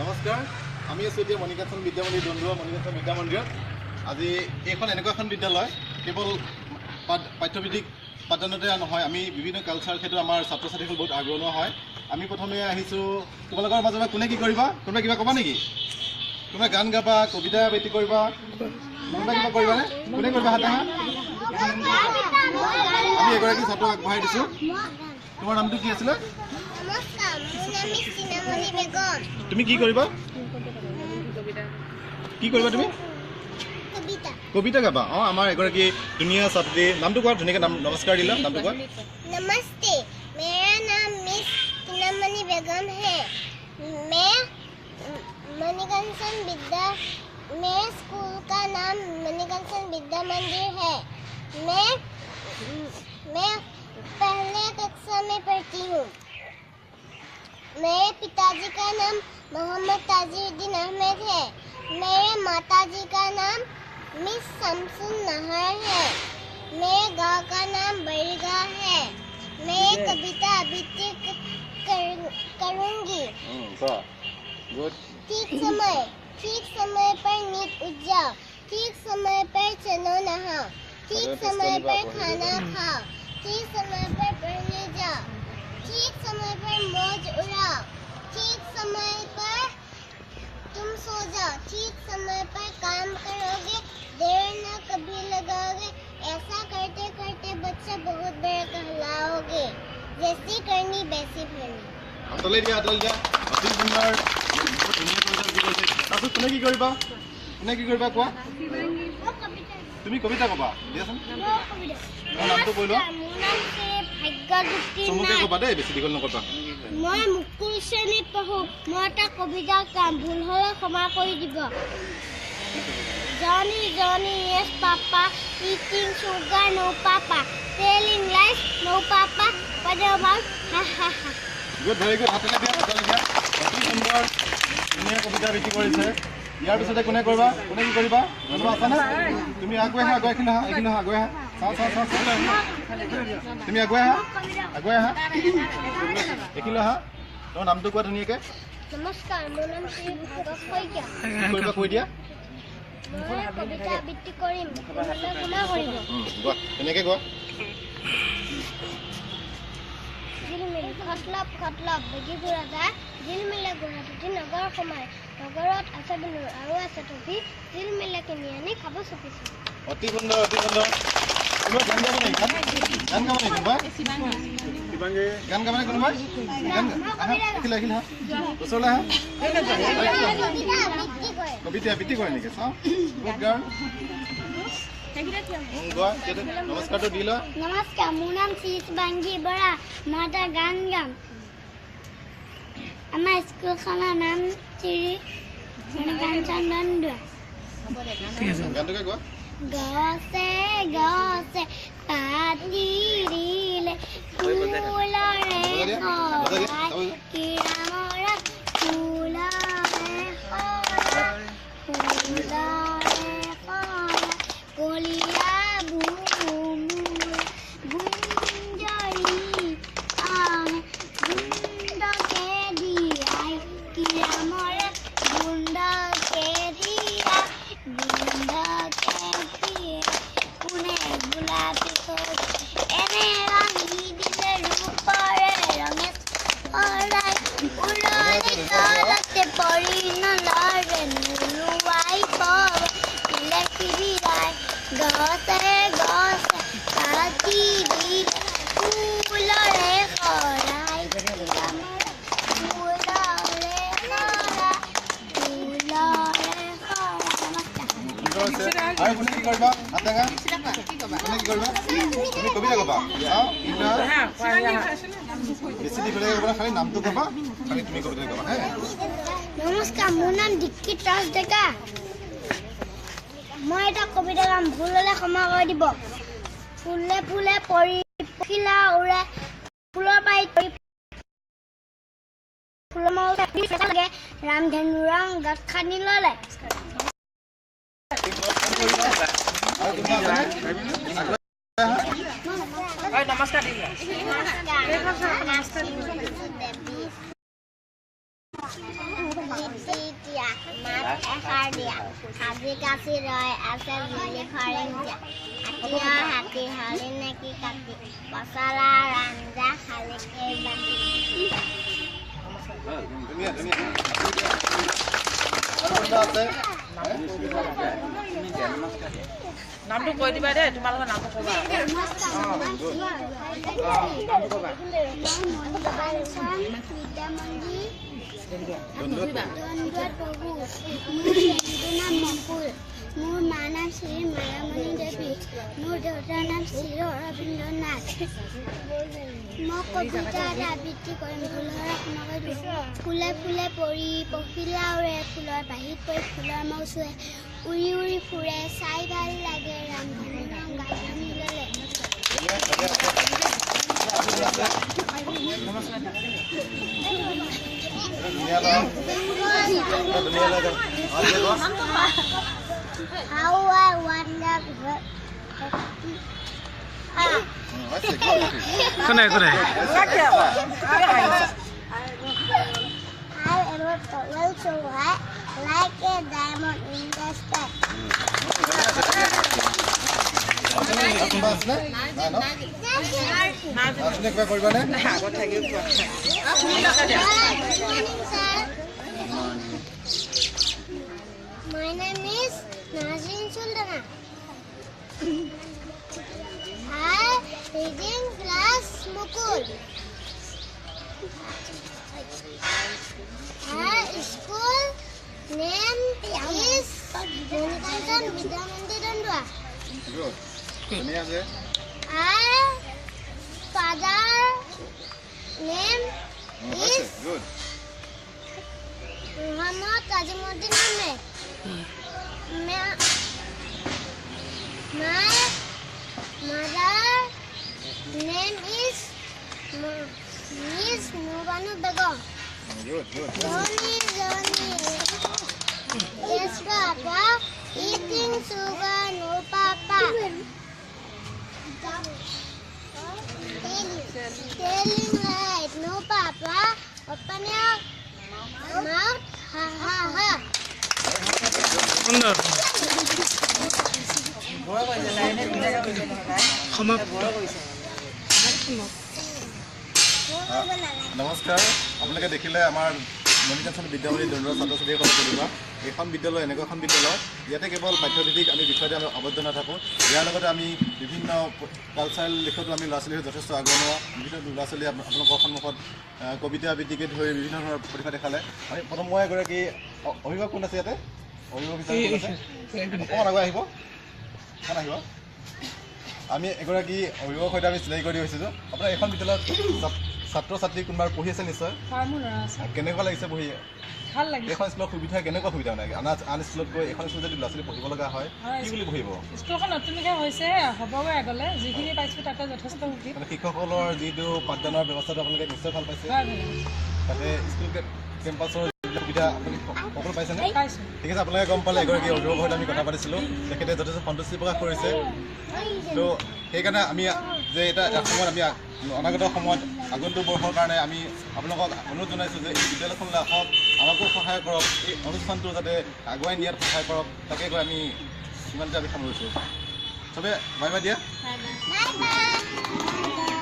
নমস্কাৰ আমি আছোঁ এতিয়া মণিকাঞ্চন বিদ্যামন্দিৰ দন্দুৱা মণিকাঞ্চন বিদ্যা মন্দিৰত আজি এইখন এনেকুৱা এখন বিদ্যালয় কেৱল পাঠ্যভিত্তিক পাঠদানতে নহয় আমি বিভিন্ন কালচাৰ ক্ষেত্ৰত আমাৰ ছাত্ৰ ছাত্ৰীসকল বহুত আগ্ৰহ হয় আমি প্ৰথমে আহিছোঁ তোমালোকৰ মাজত কোনে কি কৰিবা কোনোবাই কিবা ক'বা নেকি কোনোবাই গান গাবা কবিতা আবৃত্তি কৰিবা কোনোবাই কিবা কৰিবানে কোনে কৰিবা হাত দাঙা আমি এগৰাকী ছাত্ৰক আগবঢ়াই দিছোঁ তোমাৰ নামটো কি আছিলে তুমি কি কৰিবা তুমি কবিতা গাবা আমাৰ এগৰাকী ধুনীয়া ছাত্ৰী নামটো কোৱা ধুনীয়াকৈ নমস্কাৰ দিলা নামটো কোৱা नमस्ते मेरा नाम मिस चिन्नामणि बेगम है मैं मणिकांचन विद्या मेरे स्कूल का नाम मणिकांचन विद्या मंदिर है मैं पहले कक्षा में पढ़ती हूँ मेरे पिताजी का नाम मोहम्मद ताजुद्दीन अहमद है मेरे माताजी का नाम मिस शमसुन नहर है मेरे गाँव का नाम बड़ीगाह है मैं कविता आबृत्ति करूँगी ठीक समय पर नींद उठ जाओ ठीक समय पर चलो नहाओ ठीक समय पर खाना खाओ ठीक समय पर पढ़ने जाओ ठीक समय पर मौज उड़ाओ ठीक समय पर तुम सो जाओ ठीक समय पर काम करोगे देर न कभी लगाओगे ऐसा करते करते बच्चा बहुत बड़ा कहलाओगे जैसी करनी वैसी भरनी अतले দিয়া অতি সুন্দৰ তাৰপিছত কোনে কি কৰিবা কোৱা তুমি কবিতা ক'বা দিয়াচোন নামটো কৈ লোৱা চমুকে ক'বা দেই বেছি দীঘল নকবা মই মুকুল শ্ৰেণীত পঢ়ো মই এটা কবিতা গাম ভুল হ'লে ক্ষমা কৰি দিব Johnny, yes papa, eating sugar, no papa, telling lies, no papa, what about, ha ha ha. Good, very good. হাতলে দিয়া অতি সুন্দৰ ধুনীয়া কবিতা আবৃত্তি কৰিছে ইয়াৰ পিছতে কোনে কি কৰিবা কোনোবা আছেনে তুমি আগুৱাই তুমি আগুৱাই এইখিনি আহা তোমাৰ নামটো কোৱা ধুনীয়াকৈ নমস্কাৰ মোৰ নাম শ্ৰী ভাগৱ শইকীয়া কৰিবা কৈ দিয়া মই কবিতা আবৃত্তি কৰিম ক্ষমা কৰিব গোৱা এনেকৈ গোৱা খতলপ বেগীপুৰা যায় জিলমিলে গুৱাহাটী নগৰ সোমাই নগৰত আছে বিনুৰ আৰু আছে টপি জিলমিলে কিনি আনি খাব চুপিছোঁ অতি সুন্দৰ কোনোবাই গান গাব নেকি গান গাব নে কোনোবাই এইখিলা ওচৰলৈ আহা কবিতা আবৃত্তি কৰে নেকি চাওঁ নমস্কাৰটো দি লোৱা নমস্কাৰ মোৰ নাম শিৱাংগী বৰা মই এটা গান গাম আমাৰ স্কুলখনৰ নাম শ্ৰী মণিকাঞ্চন দন্দুৱা গানটোকে কোৱা গছে গছে পাতি দিলে ফুলৰে সৰাই কিৰামৰা ফুলৰে কলিয়া গুঞ্জৰি গুণ্ডকে দিয়াই কিৰামৰা গুণ্ডকে দিয়ে কোনে গোলাপী এনে ৰাঙি দিলে ৰূপৰে ৰঙে সৰাই উৰণি তলতে পৰি নলৰে নোলোৱাই পৰ খিৰিৰাই গছে কাটি দিলে ফুলৰে সৰাই আৰু কোনে কি কৰিবা হাত দাঙা কোনে কি কৰিবা তুমি কবিতা ক'বা বেছি দীঘলীয়া ক'বা খালি নামটো ক'বা খালি তুমি কবিতা ক'বা হে নমস্কাৰ মোৰ নাম দীক্ষিত ৰাজ ডেকা মই এটা কবিতা গাম ভুল হ'লে ক্ষমা কৰি দিব ফুলে ফুলে পৰি পখিলা উৰে ফুলৰ পাৰি ফুলৰ ৰামধেনু ৰং গাঁত খান্দি ল'লে নমস্কাৰ এষাৰ দিয়া সাজি কাচি ৰয় আছে জুলি ফৰিঞ্জা হাতীৰ হাতী হৰি নেকি কাটি পচলাৰ আঞ্জা খালিকে বাটি ধুনীয়া ধুনীয়া আৰু কোনোবা আছে নামটো কৈ দিবা দেই তোমালোকৰ নামটো ক'বা মোৰ মাৰ নাম শ্ৰী মায়ামণি দেৱী মোৰ দেউতাৰ নাম শ্ৰী অৰবিন্দ নাথ মই কবিতা এটা আবৃত্তি কৰিম ফুলৰ আপোনালোকে ফুলে ফুলে পৰি পখিলা উৰে ফুলৰ বাহিত পৰি ফুলৰ মৌ চুৱে উৰি উৰি ফুৰে চাই ভাল লাগে ৰামধনী ৰং গাঁথনি ল'লে How I wonder কোনে কোনে I am a tall so high like a diamond in the sky. কোনোবা আছেনে আপুনি কিবা কৰিবনে আগত থাকি কোৱা My name is Nazrin Sultana. I reading class Mukul. Our school name is Monikanthan Vidya Mandir Dandua. Good. ধুনীয়া আছে Our father name is good Muhammad Azimuddin Ahmed. My mother name is Miss Nubanu Begum. Good good Johnny. Yes, Papa. Eating sugar, no Papa. Telling right, no Papa. Open your mouth, ha ha ha. সুন্দৰ বড় কৈছে লাইনে ধুনীয়াকৈ কৈছে নহয় তাই সমাপ্ত বড় কৈছে নমস্কাৰ আপোনালোকে দেখিলে আমাৰ মণিকাঞ্চন বিদ্যামণি দণ্ডৰ ছাত্ৰ ছাত্ৰীসকলে তুলিবা এইখন বিদ্যালয় এনেকুৱা এখন বিদ্যালয় ইয়াতে কেৱল পাঠ্যভিত্তিক আমি বিষয়তে আমি আবদ্ধ নাথাকোঁ ইয়াৰ লগতে আমি বিভিন্ন কালচাৰেল দিশতো আমি ল'ৰা ছোৱালীৰ যথেষ্ট আগৰণুৱা বিভিন্ন ল'ৰা ছোৱালীয়ে আপোনালোকৰ সন্মুখত কবিতা আবৃত্তিকে ধৰি বিভিন্ন ধৰণৰ প্ৰতিভা দেখালে আমি প্ৰথম মই এগৰাকী অভিভাৱক কোন আছে ইয়াতে অভিভাৱক হিচাপে কোন আছে অকণমান আগুৱাই আহিব অকণমান আহিব আমি এগৰাকী অভিভাৱক সৈতে আমি চিনাকি কৰি হৈছিলোঁ আপোনাৰ এখন বিদ্যালয়ত ছাত্ৰ ছাত্ৰী কোনোবাই পঢ়ি আছে নিশ্চয় কেনেকুৱা লাগিছে পঢ়ি ভাল লাগে এখন স্কুলৰ সুবিধা কেনেকুৱা সুবিধা নাই আন স্কুলত গৈ এখন স্কুলত যদি ল'ৰা ছোৱালী পঢ়িব লগা হয় কি বুলি পঢ়িব স্কুলখন নতুনকৈ হৈছে হ'বগৈ আগলৈ যিখিনি পাইছোঁ তাতে যথেষ্ট সুখী মানে শিক্ষকসকলৰ যিটো পাঠদানৰ ব্যৱস্থাটো আপোনালোকে নিশ্চয় ভাল পাইছে তাতে স্কুল কেম্পাছৰ সুবিধা আপুনি সকলো পাইছেনে পাইছোঁ ঠিক আছে আপোনালোকে গম পালে এগৰাকী অভিভাৱকৰ সৈতে আমি কথা পাতিছিলোঁ তেখেতে যথেষ্ট সন্তুষ্টি প্ৰকাশ কৰিছে তো সেইকাৰণে আমি যে এটা সময়ত আমি অনাগত সময়ত আগন্তুক বৰ্ষৰ কাৰণে আমি আপোনালোকক অনুৰোধ জনাইছোঁ যে এই বিদ্যালয়খনলৈ আহক আমাকো সহায় কৰক এই অনুষ্ঠানটো যাতে আগুৱাই নিয়াত সহায় কৰক তাকে কৈ আমি ইমানতে আমি সামৰিছোঁ চবে বাই বাই দিয়া Bye bye.